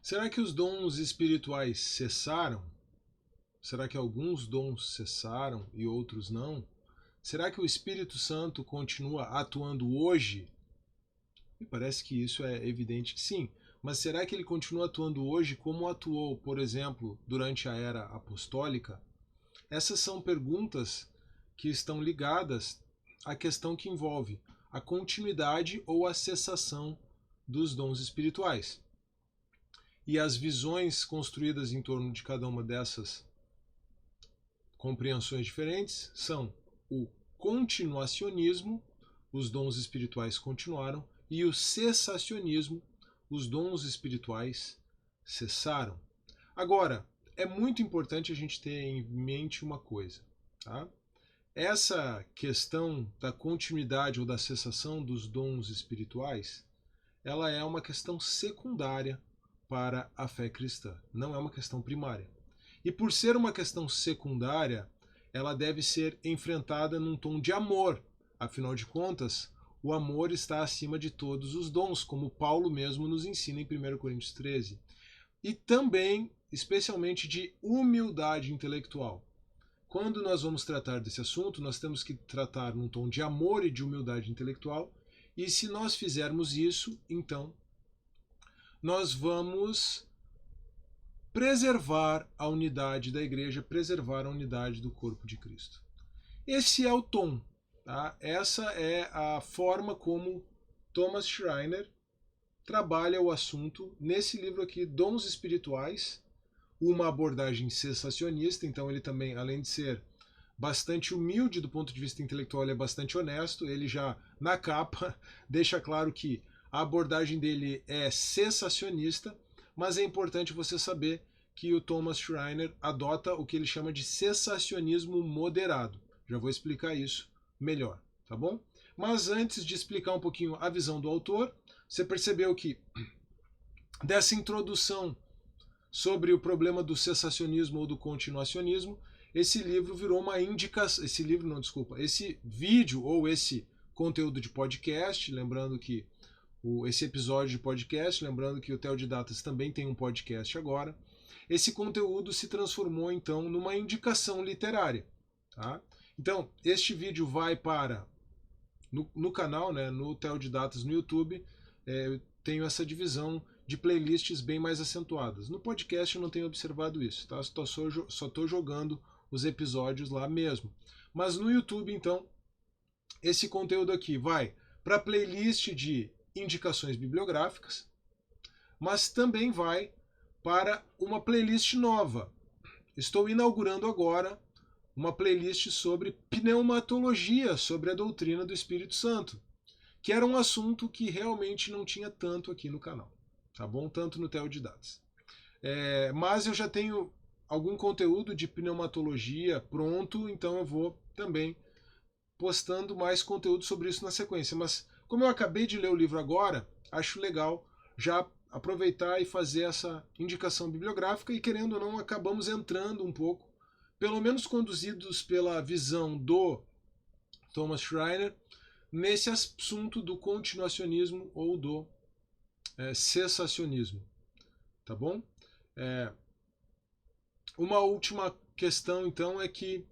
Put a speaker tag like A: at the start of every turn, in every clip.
A: Será que os dons espirituais cessaram? Será que alguns dons cessaram e outros não? Será que o Espírito Santo continua atuando hoje? Me parece que isso é evidente que sim. Mas será que ele continua atuando hoje como atuou, por exemplo, durante a era apostólica? Essas são perguntas que estão ligadas à questão que envolve a continuidade ou a cessação dos dons espirituais. E as visões construídas em torno de cada uma dessas compreensões diferentes são o continuacionismo, os dons espirituais continuaram, e o cessacionismo, os dons espirituais cessaram. Agora, é muito importante a gente ter em mente uma coisa, tá? Essa questão da continuidade ou da cessação dos dons espirituais, ela é uma questão secundária para a fé cristã, não é uma questão primária. E por ser uma questão secundária, ela deve ser enfrentada num tom de amor. Afinal de contas, o amor está acima de todos os dons, como Paulo mesmo nos ensina em 1 Coríntios 13. E também, especialmente, de humildade intelectual. Quando nós vamos tratar desse assunto, nós temos que tratar num tom de amor e de humildade intelectual. E se nós fizermos isso, então nós vamos preservar a unidade da igreja, preservar a unidade do corpo de Cristo. Esse é o tom, tá? Essa é a forma como Thomas Schreiner trabalha o assunto nesse livro aqui, Dons Espirituais, uma abordagem cessacionista. Então ele também, além de ser bastante humilde do ponto de vista intelectual, ele é bastante honesto. Ele já, na capa, deixa claro que a abordagem dele é cessacionista, mas é importante você saber que o Thomas Schreiner adota o que ele chama de cessacionismo moderado. Já vou explicar isso melhor, tá bom? Mas antes de explicar um pouquinho a visão do autor, você percebeu que dessa introdução sobre o problema do cessacionismo ou do continuacionismo, esse livro virou uma indicação, esse vídeo ou esse conteúdo de podcast, lembrando que esse episódio de podcast, lembrando que o Teodidatas também tem um podcast agora, esse conteúdo se transformou então numa indicação literária. Tá? Então, este vídeo vai para, no canal, né, no Teodidatas no YouTube, eu tenho essa divisão de playlists bem mais acentuadas. No podcast eu não tenho observado isso, tá? Só estou jogando os episódios lá mesmo. Mas no YouTube, então, esse conteúdo aqui vai para a playlist de indicações bibliográficas, mas também vai para uma playlist nova. Estou inaugurando agora uma playlist sobre pneumatologia, sobre a doutrina do Espírito Santo, que era um assunto que realmente não tinha tanto aqui no canal, tá bom? Tanto no Teodidatas. Mas eu já tenho algum conteúdo de pneumatologia pronto, então eu vou também postando mais conteúdo sobre isso na sequência. Mas como eu acabei de ler o livro agora, acho legal já aproveitar e fazer essa indicação bibliográfica e, querendo ou não, acabamos entrando um pouco, pelo menos conduzidos pela visão do Thomas Schreiner, nesse assunto do continuacionismo ou do cessacionismo. Tá bom? Uma última questão, então, é que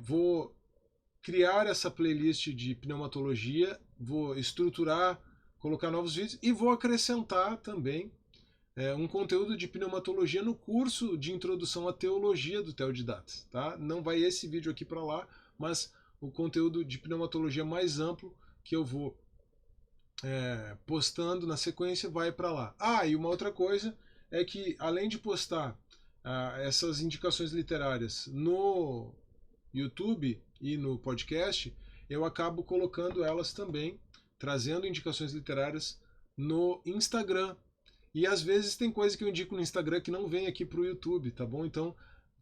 A: vou criar essa playlist de pneumatologia, vou estruturar, colocar novos vídeos e vou acrescentar também um conteúdo de pneumatologia no curso de introdução à teologia do Teodidatas. Tá? Não vai esse vídeo aqui para lá, mas o conteúdo de pneumatologia mais amplo que eu vou postando na sequência vai para lá. E uma outra coisa é que, além de postar essas indicações literárias no YouTube e no podcast, eu acabo colocando elas também, trazendo indicações literárias no Instagram. E às vezes tem coisa que eu indico no Instagram que não vem aqui para o YouTube, tá bom? Então,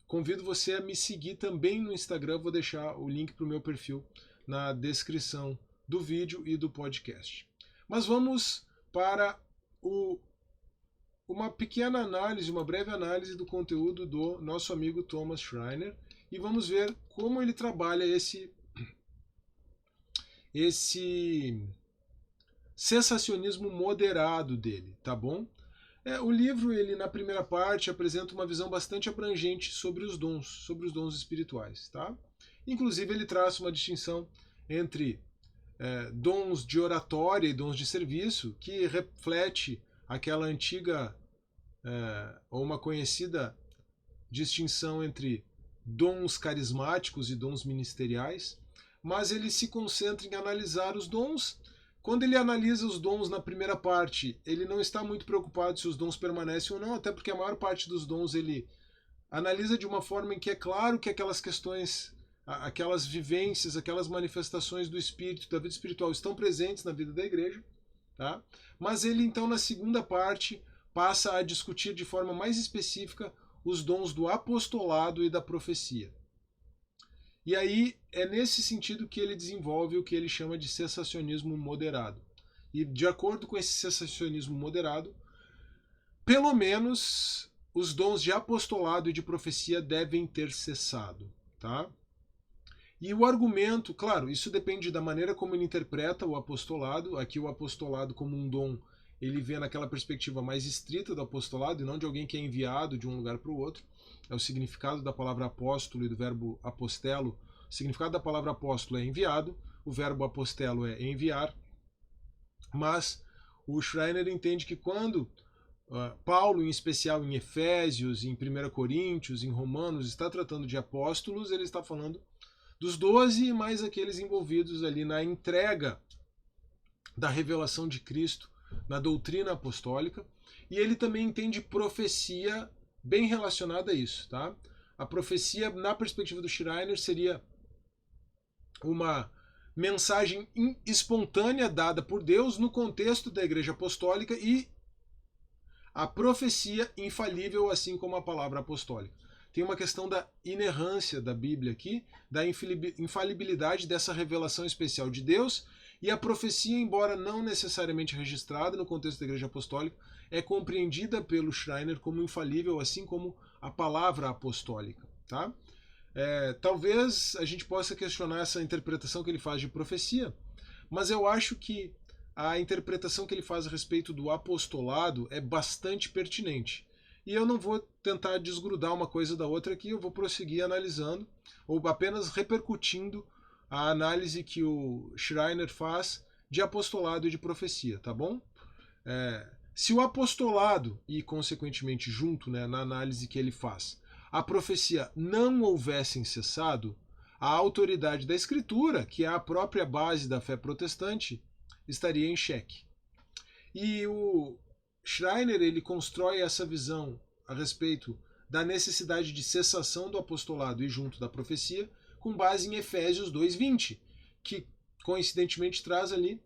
A: convido você a me seguir também no Instagram. Vou deixar o link para o meu perfil na descrição do vídeo e do podcast. Mas vamos para uma pequena análise, uma breve análise do conteúdo do nosso amigo Thomas Schreiner e vamos ver como ele trabalha esse cessacionismo moderado dele, tá bom? O livro, ele na primeira parte, apresenta uma visão bastante abrangente sobre os dons espirituais. Tá? Inclusive, ele traça uma distinção entre dons de oratória e dons de serviço, que reflete aquela antiga ou uma conhecida distinção entre dons carismáticos e dons ministeriais, mas ele se concentra em analisar os dons. Quando ele analisa os dons na primeira parte, ele não está muito preocupado se os dons permanecem ou não, até porque a maior parte dos dons ele analisa de uma forma em que é claro que aquelas questões, aquelas vivências, aquelas manifestações do espírito, da vida espiritual estão presentes na vida da igreja, tá? Mas ele então na segunda parte passa a discutir de forma mais específica os dons do apostolado e da profecia. E aí é nesse sentido que ele desenvolve o que ele chama de cessacionismo moderado. E de acordo com esse cessacionismo moderado, pelo menos os dons de apostolado e de profecia devem ter cessado, tá? E o argumento, claro, isso depende da maneira como ele interpreta o apostolado. Aqui o apostolado como um dom, ele vê naquela perspectiva mais estrita do apostolado e não de alguém que é enviado de um lugar para o outro. É o significado da palavra apóstolo e do verbo apostelo. O significado da palavra apóstolo é enviado, o verbo apostelo é enviar. Mas o Schreiner entende que quando Paulo, em especial em Efésios, em 1 Coríntios, em Romanos, está tratando de apóstolos, ele está falando dos 12 mais aqueles envolvidos ali na entrega da revelação de Cristo, na doutrina apostólica. E ele também entende profecia bem relacionada a isso. Tá? A profecia, na perspectiva do Schreiner, seria uma mensagem espontânea dada por Deus no contexto da Igreja Apostólica e a profecia infalível, assim como a palavra apostólica. Tem uma questão da inerrância da Bíblia aqui, da infalibilidade dessa revelação especial de Deus, e a profecia, embora não necessariamente registrada no contexto da Igreja Apostólica, é compreendida pelo Schreiner como infalível, assim como a palavra apostólica. Tá? Talvez a gente possa questionar essa interpretação que ele faz de profecia, mas eu acho que a interpretação que ele faz a respeito do apostolado é bastante pertinente. E eu não vou tentar desgrudar uma coisa da outra aqui, eu vou prosseguir analisando, ou apenas repercutindo a análise que o Schreiner faz de apostolado e de profecia, tá bom? Se o apostolado, e consequentemente junto, né, na análise que ele faz, a profecia não houvessem cessado, a autoridade da Escritura, que é a própria base da fé protestante, estaria em xeque. E o Schreiner ele constrói essa visão a respeito da necessidade de cessação do apostolado e junto da profecia com base em Efésios 2:20, que coincidentemente traz ali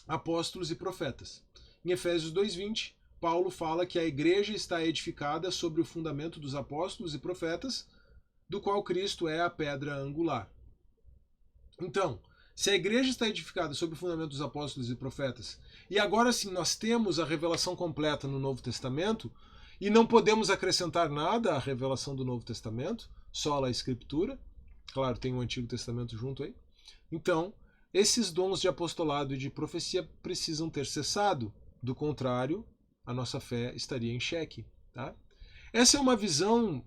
A: apóstolos e profetas. Em Efésios 2:20, Paulo fala que a igreja está edificada sobre o fundamento dos apóstolos e profetas, do qual Cristo é a pedra angular. Então, se a igreja está edificada sobre o fundamento dos apóstolos e profetas, e agora sim nós temos a revelação completa no Novo Testamento, e não podemos acrescentar nada à revelação do Novo Testamento, só a Escritura, claro, tem o Antigo Testamento junto aí, então, esses dons de apostolado e de profecia precisam ter cessado, do contrário, a nossa fé estaria em xeque. Tá? Essa é uma visão,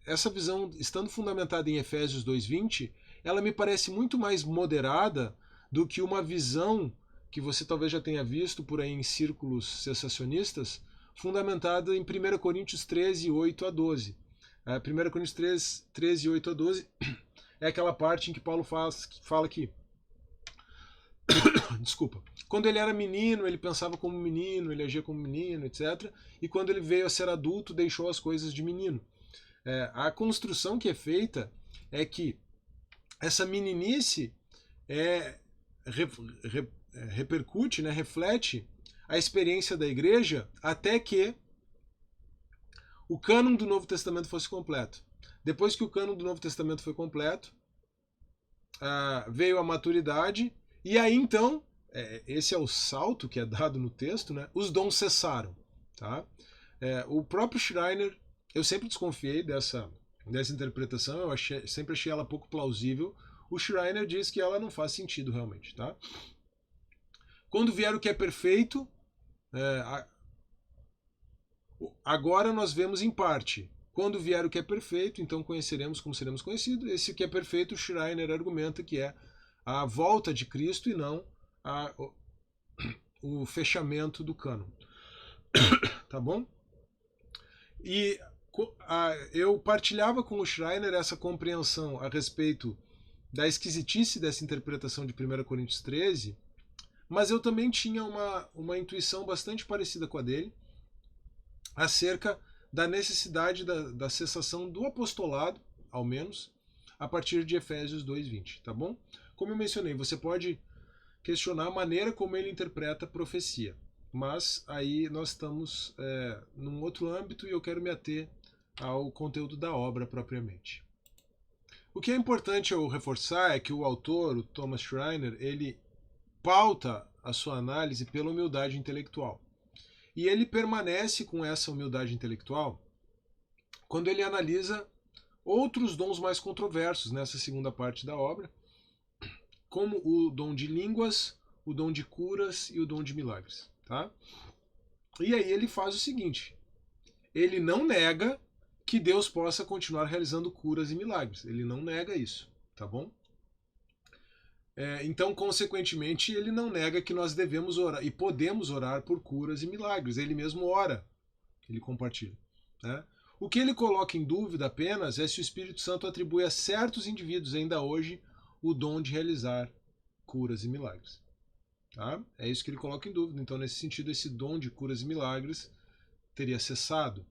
A: essa visão, estando fundamentada em Efésios 2:20, ela me parece muito mais moderada do que uma visão que você talvez já tenha visto por aí em círculos cessacionistas, fundamentada em 1 Coríntios 13, 8 a 12. 1 Coríntios 13, 8 a 12 é aquela parte em que Paulo fala que desculpa, quando ele era menino, ele pensava como menino, ele agia como menino, etc. E quando ele veio a ser adulto, deixou as coisas de menino. A construção que é feita é que essa meninice repercute, né, reflete a experiência da igreja até que o cânon do Novo Testamento fosse completo. Depois que o cânon do Novo Testamento foi completo, veio a maturidade, e aí então, esse é o salto que é dado no texto, né, os dons cessaram. Tá? O próprio Schreiner, eu sempre desconfiei dessa interpretação, eu sempre achei ela pouco plausível. O Schreiner diz que ela não faz sentido realmente. Tá? Quando vier o que é perfeito, agora nós vemos em parte. Quando vier o que é perfeito, então conheceremos como seremos conhecidos. Esse que é perfeito, o Schreiner argumenta que é a volta de Cristo e não o fechamento do cânon. Tá bom? E eu partilhava com o Schreiner essa compreensão a respeito da esquisitice dessa interpretação de 1 Coríntios 13, mas eu também tinha uma intuição bastante parecida com a dele acerca da necessidade da cessação do apostolado, ao menos, a partir de Efésios 2:20, tá bom? Como eu mencionei, você pode questionar a maneira como ele interpreta a profecia, mas aí nós estamos num outro âmbito e eu quero me ater ao conteúdo da obra propriamente. O que é importante eu reforçar é que o autor, o Thomas Schreiner, ele pauta a sua análise pela humildade intelectual. E ele permanece com essa humildade intelectual quando ele analisa outros dons mais controversos nessa segunda parte da obra, como o dom de línguas, o dom de curas e o dom de milagres. Tá? E aí ele faz o seguinte, ele não nega que Deus possa continuar realizando curas e milagres. Ele não nega isso, tá bom? Então, consequentemente, ele não nega que nós devemos orar e podemos orar por curas e milagres. Ele mesmo ora, ele compartilha. Né? O que ele coloca em dúvida apenas é se o Espírito Santo atribui a certos indivíduos ainda hoje o dom de realizar curas e milagres. Tá? É isso que ele coloca em dúvida. Então, nesse sentido, esse dom de curas e milagres teria cessado,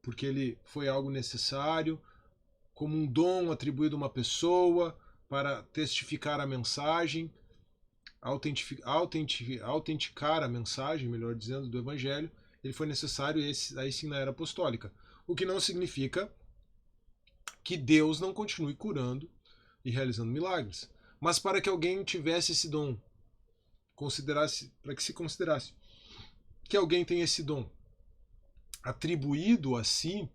A: porque ele foi algo necessário, como um dom atribuído a uma pessoa para testificar a mensagem, autenticar a mensagem, melhor dizendo, do Evangelho. Ele foi necessário aí sim na era apostólica. O que não significa que Deus não continue curando e realizando milagres. Mas para que alguém tivesse esse dom, para que se considerasse que alguém tem esse dom atribuído a si,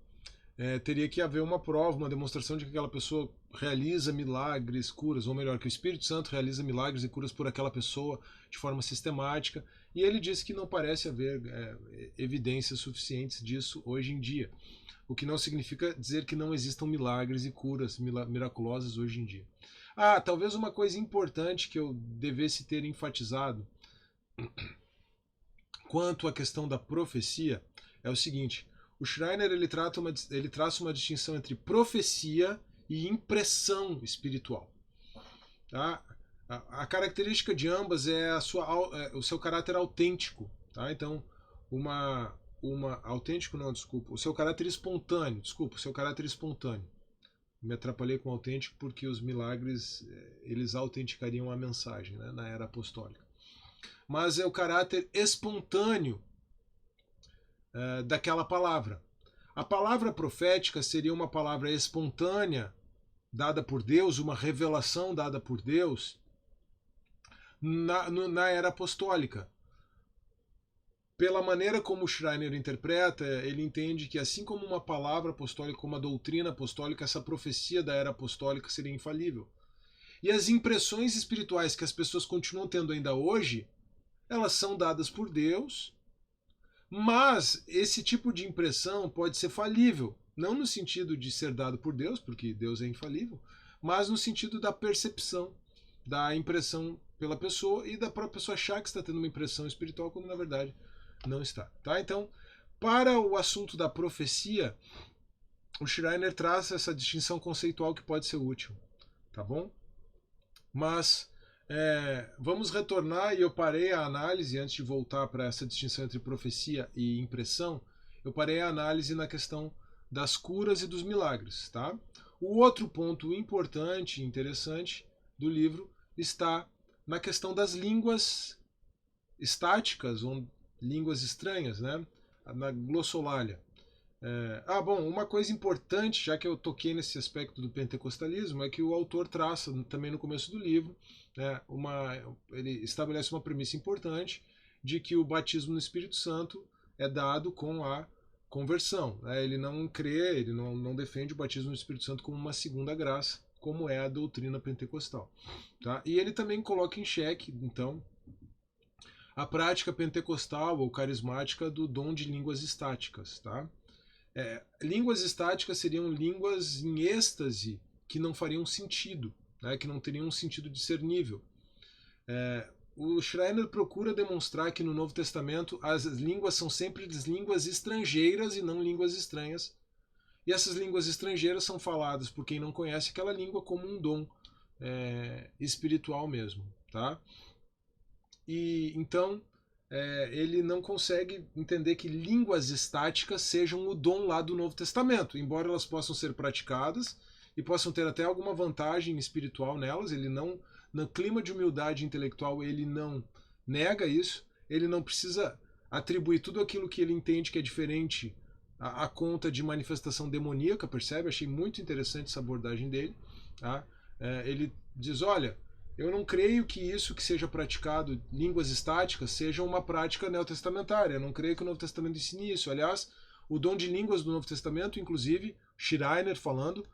A: teria que haver uma prova, uma demonstração de que aquela pessoa realiza milagres, curas, ou melhor, que o Espírito Santo realiza milagres e curas por aquela pessoa de forma sistemática. E ele disse que não parece haver evidências suficientes disso hoje em dia. O que não significa dizer que não existam milagres e curas miraculosas hoje em dia. Talvez uma coisa importante que eu devesse ter enfatizado quanto à questão da profecia é o seguinte: o Schreiner ele traça uma distinção entre profecia e impressão espiritual. Tá? A característica de ambas é o seu caráter autêntico. Tá? Então, autêntico não, desculpa. O seu caráter espontâneo. Desculpa, o seu caráter espontâneo. Me atrapalhei com autêntico porque os milagres eles autenticariam a mensagem, né, na era apostólica. Mas é o caráter espontâneo daquela palavra. A palavra profética seria uma palavra espontânea dada por Deus, uma revelação dada por Deus na era apostólica. Pela maneira como o Schreiner interpreta, ele entende que assim como uma palavra apostólica, como a doutrina apostólica, essa profecia da era apostólica seria infalível. E as impressões espirituais que as pessoas continuam tendo ainda hoje, elas são dadas por Deus, mas esse tipo de impressão pode ser falível, não no sentido de ser dado por Deus, porque Deus é infalível, mas no sentido da percepção, da impressão pela pessoa e da própria pessoa achar que está tendo uma impressão espiritual, quando na verdade não está. Tá? Então, para o assunto da profecia, o Schreiner traz essa distinção conceitual que pode ser útil. Tá bom? Mas vamos retornar, e eu parei a análise, antes de voltar para essa distinção entre profecia e impressão, eu parei a análise na questão das curas e dos milagres. Tá? O outro ponto importante e interessante do livro está na questão das línguas estáticas, ou línguas estranhas, né? Na glossolalia. Bom, uma coisa importante, já que eu toquei nesse aspecto do pentecostalismo, é que o autor traça também no começo do livro, né, ele estabelece uma premissa importante de que o batismo no Espírito Santo é dado com a conversão. Né? Ele não crê, ele não defende o batismo no Espírito Santo como uma segunda graça, como é a doutrina pentecostal. Tá? E ele também coloca em xeque, então, a prática pentecostal ou carismática do dom de línguas estáticas. Tá? Línguas estáticas seriam línguas em êxtase que não fariam sentido, né? Que não teriam um sentido discernível. O Schreiner procura demonstrar que no Novo Testamento as línguas são sempre línguas estrangeiras e não línguas estranhas. E essas línguas estrangeiras são faladas por quem não conhece aquela língua como um dom espiritual mesmo. Tá? E então ele não consegue entender que línguas estáticas sejam o dom lá do Novo Testamento, embora elas possam ser praticadas e possam ter até alguma vantagem espiritual nelas. Ele não, no clima de humildade intelectual, ele não nega isso. Ele não precisa atribuir tudo aquilo que ele entende que é diferente à conta de manifestação demoníaca, percebe? Achei muito interessante essa abordagem dele. Tá? Ele diz, olha, eu não creio que isso que seja praticado, línguas estáticas, seja uma prática neotestamentária. Eu não creio que o Novo Testamento ensine isso. Aliás, o dom de línguas do Novo Testamento, inclusive, Schreiner falando,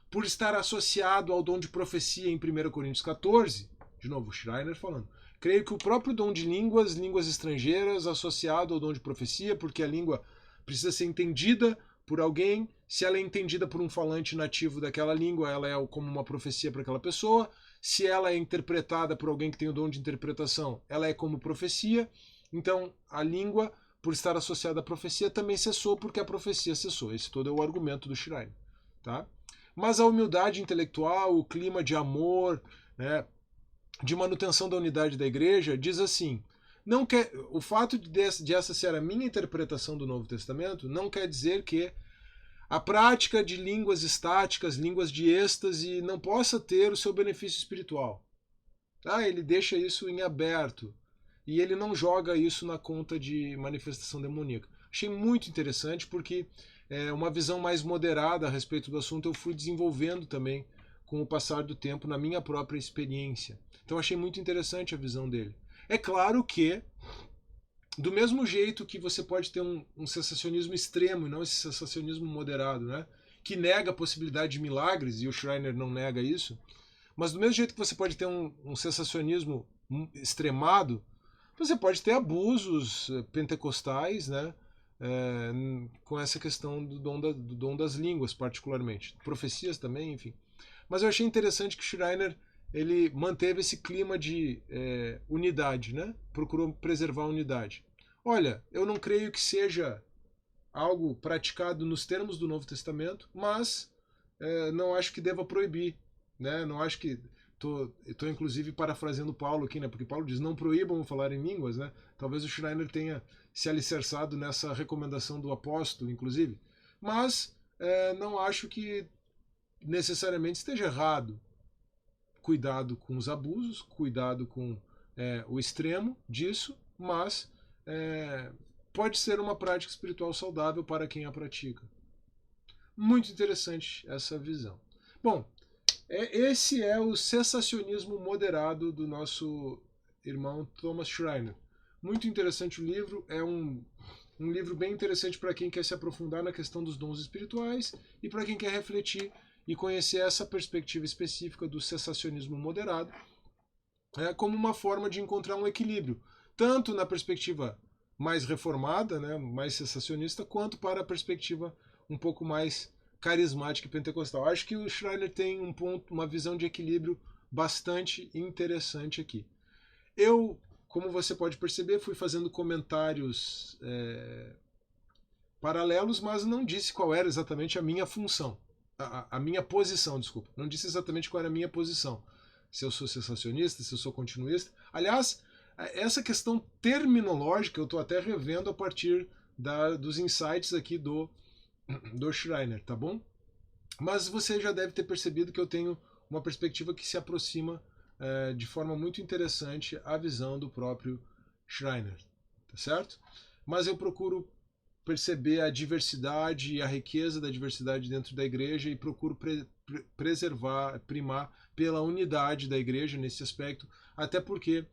A: por estar associado ao dom de profecia em 1 Coríntios 14, de novo, Schreiner falando, creio que o próprio dom de línguas, línguas estrangeiras, associado ao dom de profecia, porque a língua precisa ser entendida por alguém. Se ela é entendida por um falante nativo daquela língua, ela é como uma profecia para aquela pessoa. Se ela é interpretada por alguém que tem o dom de interpretação, ela é como profecia. Então, a língua, por estar associada à profecia, também cessou porque a profecia cessou. Esse todo é o argumento do Schreiner. Tá? Mas a humildade intelectual, o clima de amor, né, de manutenção da unidade da igreja, diz assim, não quer, o fato de essa ser a minha interpretação do Novo Testamento não quer dizer que a prática de línguas estáticas, línguas de êxtase, não possa ter o seu benefício espiritual. Ele deixa isso em aberto. E ele não joga isso na conta de manifestação demoníaca. Achei muito interessante porque uma visão mais moderada a respeito do assunto eu fui desenvolvendo também com o passar do tempo na minha própria experiência. Então achei muito interessante a visão dele. É claro que, do mesmo jeito que você pode ter um sensacionismo extremo e não esse sensacionismo moderado, né? Que nega a possibilidade de milagres, e o Schreiner não nega isso, mas do mesmo jeito que você pode ter um sensacionismo extremado, você pode ter abusos pentecostais, né? Com essa questão do dom das línguas, particularmente. Profecias também, enfim. Mas eu achei interessante que Schreiner ele manteve esse clima de unidade, né? Procurou preservar a unidade. Olha, eu não creio que seja algo praticado nos termos do Novo Testamento, mas não acho que deva proibir, né? Não acho que estou inclusive parafraseando Paulo aqui, né? Porque Paulo diz não proíbam falar em línguas, né? Talvez o Schreiner tenha se alicerçado nessa recomendação do apóstolo, inclusive, mas não acho que necessariamente esteja errado. Cuidado com os abusos, cuidado com o extremo disso, mas pode ser uma prática espiritual saudável para quem a pratica. Muito interessante essa visão. Bom, esse é o cessacionismo moderado do nosso irmão Thomas Schreiner. Muito interessante o livro, é um livro bem interessante para quem quer se aprofundar na questão dos dons espirituais e para quem quer refletir e conhecer essa perspectiva específica do cessacionismo moderado como uma forma de encontrar um equilíbrio, tanto na perspectiva mais reformada, né, mais cessacionista, quanto para a perspectiva um pouco mais carismática e pentecostal. Acho que o Schreiner tem uma visão de equilíbrio bastante interessante aqui. Eu, como você pode perceber, fui fazendo comentários paralelos, mas não disse qual era exatamente a minha função. A minha posição, desculpa. Não disse exatamente qual era a minha posição. Se eu sou cessacionista, se eu sou continuista. Aliás, essa questão terminológica eu estou até revendo a partir dos insights aqui do Schreiner, tá bom? Mas você já deve ter percebido que eu tenho uma perspectiva que se aproxima de forma muito interessante à visão do próprio Schreiner, tá certo? Mas eu procuro perceber a diversidade e a riqueza da diversidade dentro da igreja e procuro preservar, primar pela unidade da igreja nesse aspecto, até porque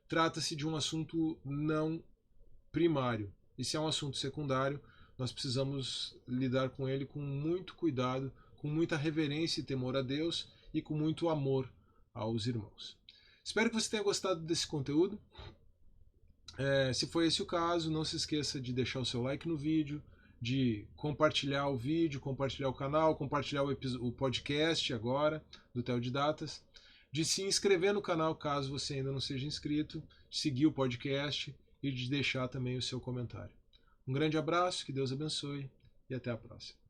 A: trata-se de um assunto não primário. E se é um assunto secundário, nós precisamos lidar com ele com muito cuidado, com muita reverência e temor a Deus e com muito amor aos irmãos. Espero que você tenha gostado desse conteúdo. Se for esse o caso, não se esqueça de deixar o seu like no vídeo, de compartilhar o vídeo, compartilhar o canal, compartilhar o podcast agora do Teodidatas, de se inscrever no canal caso você ainda não seja inscrito, de seguir o podcast e de deixar também o seu comentário. Um grande abraço, que Deus abençoe e até a próxima.